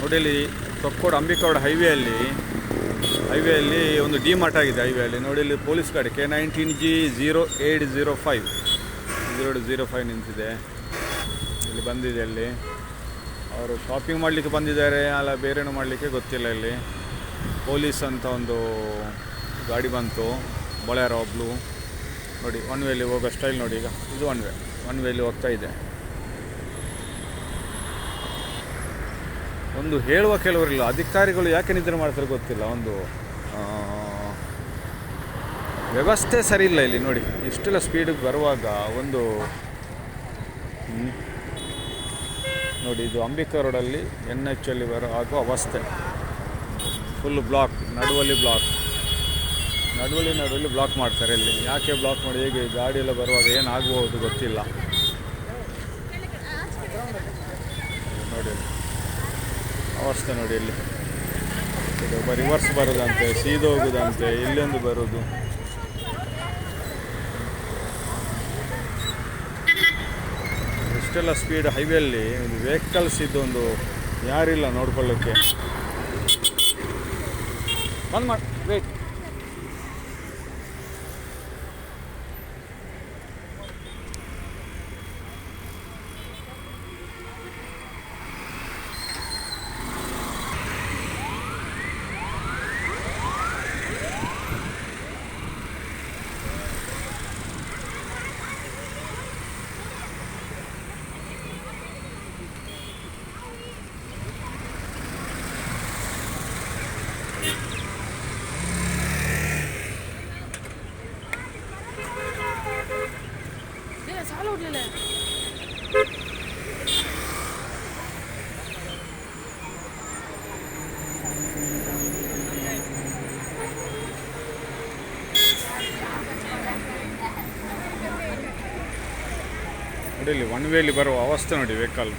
ನೋಡಿ ಇಲ್ಲಿ ತೊಕ್ಕೋಡು ಅಂಬಿಕಾಡ್ ಹೈವೇಯಲ್ಲಿ ಒಂದು ಡಿಮಾರ್ಟ್ ಆಗಿದೆ ಹೈವೇಯಲ್ಲಿ. ನೋಡಿ ಇಲ್ಲಿ ಪೊಲೀಸ್ ಗಾಡಿ K19G0805 ನಿಂತಿದೆ. ಇಲ್ಲಿ ಬಂದಿದೆ. ಅಲ್ಲಿ ಅವರು ಶಾಪಿಂಗ್ ಮಾಡಲಿಕ್ಕೆ ಬಂದಿದ್ದಾರೆ ಅಲ್ಲ ಬೇರೇನೂ ಮಾಡಲಿಕ್ಕೆ ಗೊತ್ತಿಲ್ಲ. ಇಲ್ಲಿ ಪೊಲೀಸ್ ಅಂತ ಒಂದು ಗಾಡಿ ಬಂತು, ಬೊಲೆರೋ ಬ್ಲೂ. ನೋಡಿ ಒನ್ ವೇಲಿ ಹೋಗೋ ಸ್ಟೈಲ್ ನೋಡಿ. ಈಗ ಇದು ಒನ್ ವೇಲಿ ಹೋಗ್ತಾ ಇದೆ. ಒಂದು ಹೇಳುವ ಕೆಲವರಿಲ್ಲ, ಅಧಿಕಾರಿಗಳು ಯಾಕೆ ನಿದ್ರೆ ಮಾಡ್ತಾರೆ ಗೊತ್ತಿಲ್ಲ. ಒಂದು ವ್ಯವಸ್ಥೆ ಸರಿ ಇಲ್ಲ ಇಲ್ಲಿ. ನೋಡಿ ಇಷ್ಟೆಲ್ಲ ಸ್ಪೀಡಿಗೆ ಬರುವಾಗ ಒಂದು ನೋಡಿ ಇದು ಅಂಬಿಕಾ ರೋಡಲ್ಲಿ NH ಅಲ್ಲಿ ಆಗುವ ಅವಸ್ಥೆ. ಫುಲ್ ಬ್ಲಾಕ್, ನಡುವಲ್ಲಿ ಬ್ಲಾಕ್ ಮಾಡ್ತಾರೆ. ಇಲ್ಲಿ ಯಾಕೆ ಬ್ಲಾಕ್ ಮಾಡಿ, ಹೇಗೆ ಗಾಡಿ ಎಲ್ಲ ಬರುವಾಗ ಏನಾಗಬಹುದು ಗೊತ್ತಿಲ್ಲ. ನೋಡಿ ಅವಸ್ಥೆ ನೋಡಿ. ಇಲ್ಲಿ ಒಬ್ಬ ರಿವರ್ಸ್ ಬರೋದಂತೆ, ಸೀದಾ ಹೋಗೋದಂತೆ, ಇಲ್ಲೊಂದು ಬರೋದು. ಇಷ್ಟೆಲ್ಲ ಸ್ಪೀಡ್ ಹೈವೇಯಲ್ಲಿ ಒಂದು ವೆಹಿಕಲ್ಸ್ ಇದ್ದೊಂದು ಯಾರಿಲ್ಲ ನೋಡ್ಕೊಳ್ಳೋಕ್ಕೆ. ಬಂದ್ ಮಾಡಿ ವೇಟ್. ನೋಡಿ ಇಲ್ಲಿ ಒನ್ ವೇಲಿ ಬರುವ ಅವಸ್ಥೆ ನೋಡಿ ವೆಹಿಕಲ್.